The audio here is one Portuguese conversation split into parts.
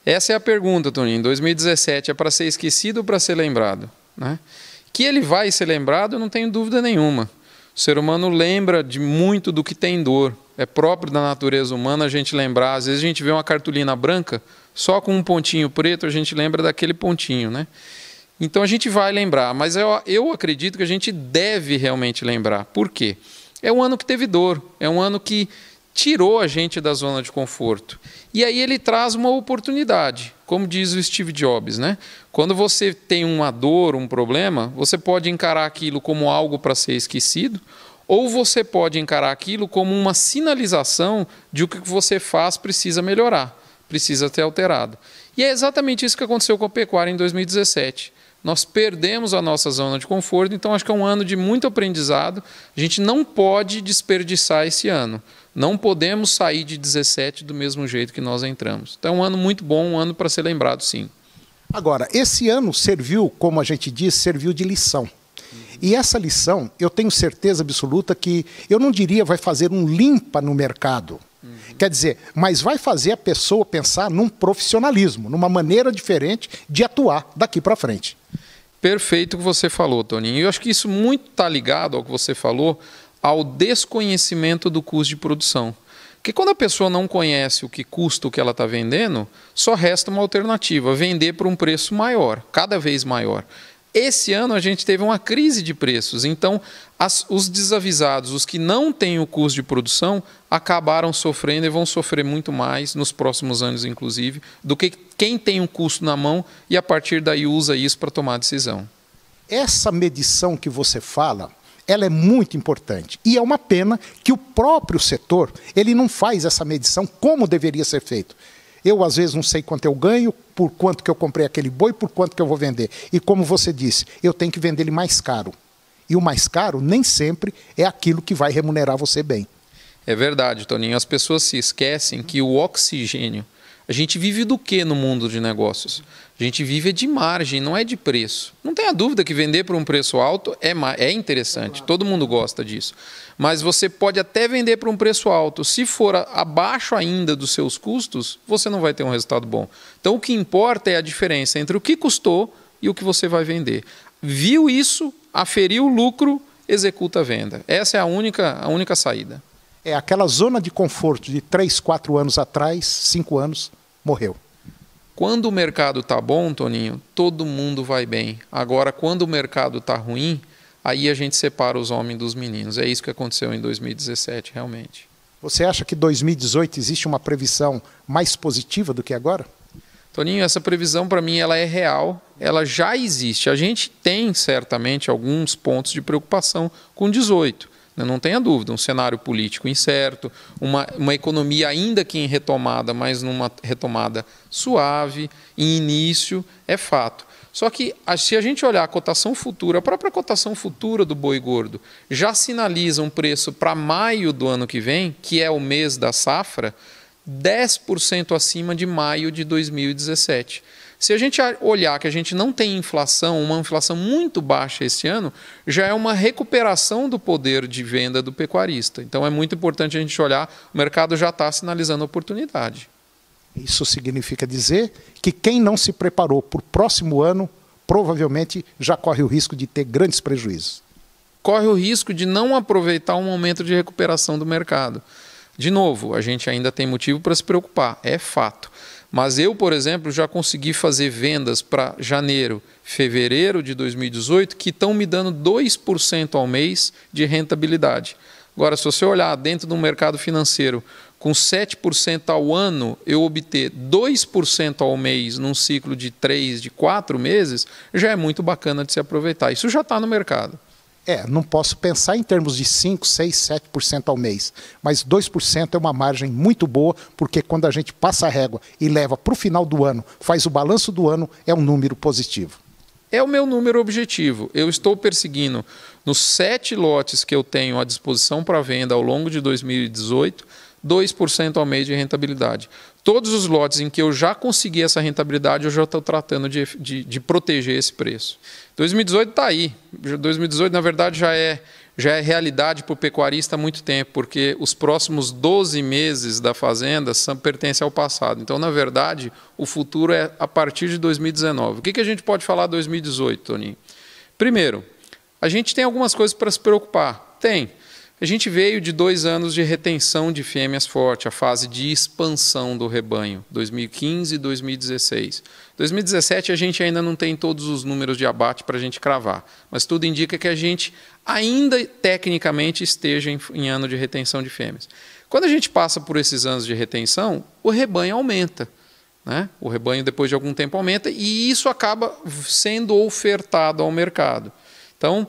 Essa é a pergunta, Toninho. 2017 é para ser esquecido ou para ser lembrado? Né? Que ele vai ser lembrado, eu não tenho dúvida nenhuma. O ser humano lembra de muito do que tem dor. É próprio da natureza humana a gente lembrar. Às vezes a gente vê uma cartolina branca, só com um pontinho preto, a gente lembra daquele pontinho, né? Então a gente vai lembrar, mas eu acredito que a gente deve realmente lembrar. Por quê? É um ano que teve dor, é um ano que tirou a gente da zona de conforto. E aí ele traz uma oportunidade, como diz o Steve Jobs, né? Quando você tem uma dor, um problema, você pode encarar aquilo como algo para ser esquecido, ou você pode encarar aquilo como uma sinalização de o que você faz precisa melhorar, precisa ser alterado. E é exatamente isso que aconteceu com a pecuária em 2017. Nós perdemos a nossa zona de conforto, então acho que é um ano de muito aprendizado. A gente não pode desperdiçar esse ano. Não podemos sair de 17 do mesmo jeito que nós entramos. Então é um ano muito bom, um ano para ser lembrado, sim. Agora, esse ano serviu, como a gente diz, serviu de lição. E essa lição, eu tenho certeza absoluta que, eu não diria vai fazer um limpa no mercado. Quer dizer, mas vai fazer a pessoa pensar num profissionalismo, numa maneira diferente de atuar daqui para frente. Perfeito o que você falou, Toninho. Eu acho que isso muito está ligado ao que você falou, ao desconhecimento do custo de produção. Porque quando a pessoa não conhece o que custa o que ela está vendendo, só resta uma alternativa, vender por um preço maior, cada vez maior. Esse ano a gente teve uma crise de preços, então os desavisados, os que não têm o custo de produção, acabaram sofrendo e vão sofrer muito mais nos próximos anos, inclusive, do que quem tem um custo na mão e a partir daí usa isso para tomar decisão. Essa medição que você fala, ela é muito importante. E é uma pena que o próprio setor ele não faz essa medição como deveria ser feito. Eu, às vezes, não sei quanto eu ganho, por quanto que eu comprei aquele boi, por quanto que eu vou vender. E como você disse, eu tenho que vender ele mais caro. E o mais caro nem sempre é aquilo que vai remunerar você bem. É verdade, Toninho. As pessoas se esquecem que o oxigênio... A gente vive do que no mundo de negócios? A gente vive de margem, não é de preço. Não tenha dúvida que vender por um preço alto é interessante, todo mundo gosta disso. Mas você pode até vender por um preço alto. Se for abaixo ainda dos seus custos, você não vai ter um resultado bom. Então o que importa é a diferença entre o que custou e o que você vai vender. Viu isso, aferiu o lucro, executa a venda. Essa é a única saída. É aquela zona de conforto de 3, 4 anos atrás, 5 anos, morreu. Quando o mercado está bom, Toninho, todo mundo vai bem. Agora, quando o mercado está ruim, aí a gente separa os homens dos meninos. É isso que aconteceu em 2017, realmente. Você acha que 2018 existe uma previsão mais positiva do que agora? Toninho, essa previsão para mim ela é real, ela já existe. A gente tem certamente alguns pontos de preocupação com 18. Não tenha dúvida, um cenário político incerto, uma economia ainda que em retomada, mas numa retomada suave, em início, é fato. Só que se a gente olhar a cotação futura, a própria cotação futura do boi gordo já sinaliza um preço para maio do ano que vem, que é o mês da safra, 10% acima de maio de 2017. Se a gente olhar que a gente não tem inflação, uma inflação muito baixa esse ano, já é uma recuperação do poder de venda do pecuarista. Então é muito importante a gente olhar, o mercado já está sinalizando oportunidade. Isso significa dizer que quem não se preparou para o próximo ano, provavelmente já corre o risco de ter grandes prejuízos. Corre o risco de não aproveitar um momento de recuperação do mercado. De novo, a gente ainda tem motivo para se preocupar, é fato. Mas eu, por exemplo, já consegui fazer vendas para janeiro, fevereiro de 2018 que estão me dando 2% ao mês de rentabilidade. Agora, se você olhar dentro do mercado financeiro, com 7% ao ano, eu obter 2% ao mês num ciclo de 3, de 4 meses, já é muito bacana de se aproveitar. Isso já está no mercado. Não posso pensar em termos de 5, 6, 7% ao mês, mas 2% é uma margem muito boa, porque quando a gente passa a régua e leva para o final do ano, faz o balanço do ano, é um número positivo. É o meu número objetivo. Eu estou perseguindo, nos 7 lotes que eu tenho à disposição para venda ao longo de 2018, 2% ao mês de rentabilidade. Todos os lotes em que eu já consegui essa rentabilidade, eu já estou tratando de proteger esse preço. 2018 está aí. 2018, na verdade, já é realidade para o pecuarista há muito tempo, porque os próximos 12 meses da fazenda pertencem ao passado. Então, na verdade, o futuro é a partir de 2019. O que a gente pode falar de 2018, Toninho? Primeiro, a gente tem algumas coisas para se preocupar. Tem. A gente veio de 2 anos de retenção de fêmeas forte, a fase de expansão do rebanho, 2015 e 2016. 2017 a gente ainda não tem todos os números de abate para a gente cravar, mas tudo indica que a gente ainda tecnicamente esteja em ano de retenção de fêmeas. Quando a gente passa por esses anos de retenção, o rebanho aumenta, né? O rebanho depois de algum tempo aumenta e isso acaba sendo ofertado ao mercado. Então,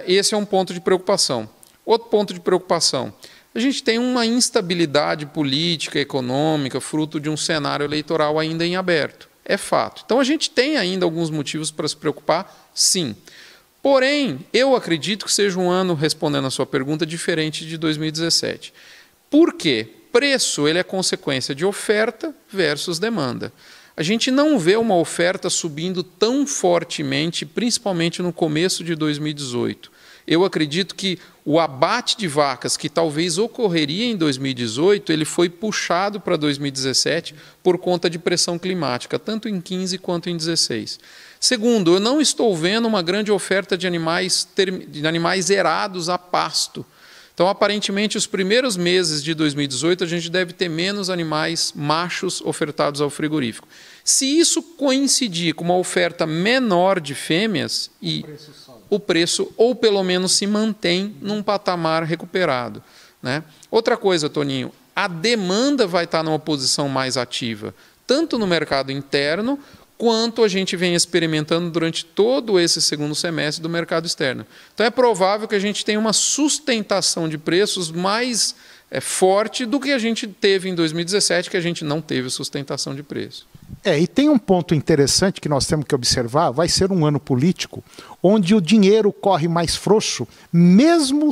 esse é um ponto de preocupação. Outro ponto de preocupação, a gente tem uma instabilidade política, econômica, fruto de um cenário eleitoral ainda em aberto. É fato. Então, a gente tem ainda alguns motivos para se preocupar, sim. Porém, eu acredito que seja um ano, respondendo a sua pergunta, diferente de 2017. Por quê? Preço ele é consequência de oferta versus demanda. A gente não vê uma oferta subindo tão fortemente, principalmente no começo de 2018. Eu acredito que o abate de vacas que talvez ocorreria em 2018, ele foi puxado para 2017 por conta de pressão climática, tanto em 15 quanto em 16. Segundo, eu não estou vendo uma grande oferta de animais erados a pasto. Então, aparentemente, os primeiros meses de 2018, a gente deve ter menos animais machos ofertados ao frigorífico. Se isso coincidir com uma oferta menor de fêmeas, o preço, ou pelo menos se mantém num patamar recuperado, né? Outra coisa, Toninho, a demanda vai estar numa posição mais ativa, tanto no mercado interno, quanto a gente vem experimentando durante todo esse segundo semestre do mercado externo. Então, é provável que a gente tenha uma sustentação de preços mais forte do que a gente teve em 2017, que a gente não teve sustentação de preço. E tem um ponto interessante que nós temos que observar, vai ser um ano político, onde o dinheiro corre mais frouxo, mesmo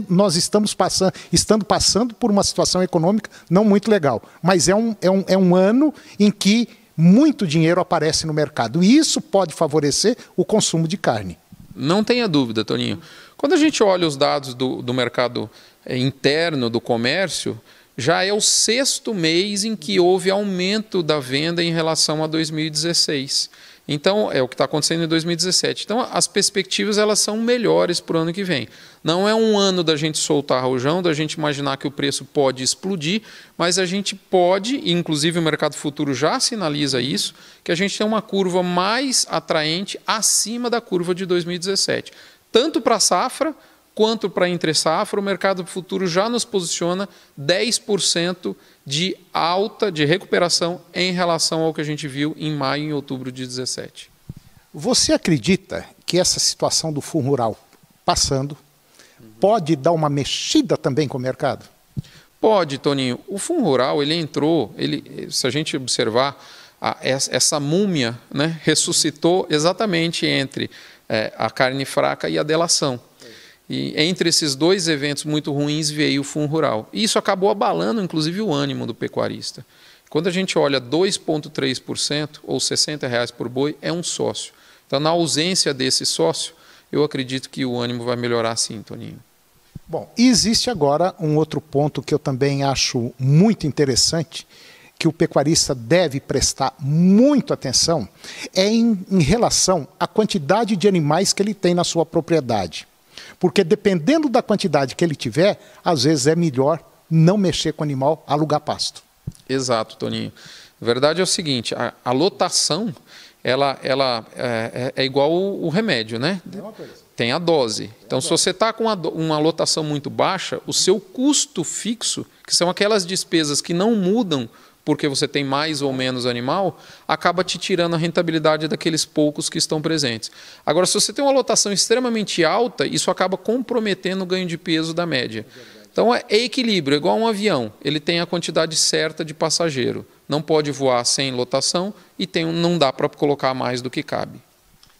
nós estando passando por uma situação econômica não muito legal. Mas é um ano em que muito dinheiro aparece no mercado. E isso pode favorecer o consumo de carne. Não tenha dúvida, Toninho. Quando a gente olha os dados do mercado interno, do comércio, já é o 6º mês em que houve aumento da venda em relação a 2016. Então, é o que está acontecendo em 2017. Então, as perspectivas elas são melhores para o ano que vem. Não é um ano da gente soltar rojão, da gente imaginar que o preço pode explodir, mas a gente pode, e inclusive o mercado futuro já sinaliza isso, que a gente tem uma curva mais atraente acima da curva de 2017. Tanto para a safra, quanto para entre safra, o mercado futuro já nos posiciona 10% de alta, de recuperação em relação ao que a gente viu em maio e outubro de 2017. Você acredita que essa situação do Fundo Rural passando pode dar uma mexida também com o mercado? Pode, Toninho. O Fundo Rural, ele entrou, se a gente observar, essa múmia, né, ressuscitou exatamente entre a carne fraca e a delação. E entre esses dois eventos muito ruins veio o Fundo Rural. E isso acabou abalando, inclusive, o ânimo do pecuarista. Quando a gente olha 2,3% ou R$ 60 por boi, é um sócio. Então, na ausência desse sócio, eu acredito que o ânimo vai melhorar sim, Toninho. Bom, e existe agora um outro ponto que eu também acho muito interessante, que o pecuarista deve prestar muito atenção, em relação à quantidade de animais que ele tem na sua propriedade. Porque dependendo da quantidade que ele tiver, às vezes é melhor não mexer com o animal, alugar pasto. Exato, Toninho. A verdade é o seguinte, a lotação ela é igual o remédio, né? Tem a dose. Então, se você está com uma lotação muito baixa, o seu custo fixo, que são aquelas despesas que não mudam porque você tem mais ou menos animal, acaba te tirando a rentabilidade daqueles poucos que estão presentes. Agora, se você tem uma lotação extremamente alta, isso acaba comprometendo o ganho de peso da média. Então, é equilíbrio, é igual um avião. Ele tem a quantidade certa de passageiro. Não pode voar sem lotação e não dá para colocar mais do que cabe.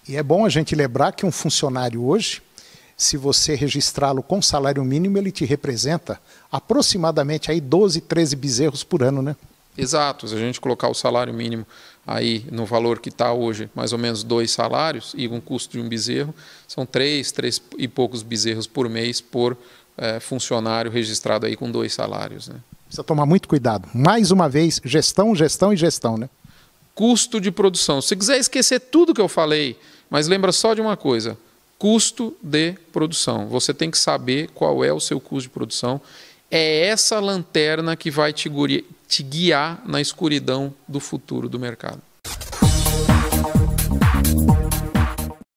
E é bom a gente lembrar que um funcionário hoje, se você registrá-lo com salário mínimo, ele te representa aproximadamente aí 12, 13 bezerros por ano, né? Exato, se a gente colocar o salário mínimo aí no valor que está hoje, mais ou menos 2 salários, e um custo de um bezerro, são 3 e poucos bezerros por mês por funcionário registrado aí com 2 salários. Né? Precisa tomar muito cuidado. Mais uma vez, gestão, gestão e gestão, né? Custo de produção. Se quiser esquecer tudo que eu falei, mas lembra só de uma coisa, custo de produção. Você tem que saber qual é o seu custo de produção. É essa lanterna que vai te guiar na escuridão do futuro do mercado.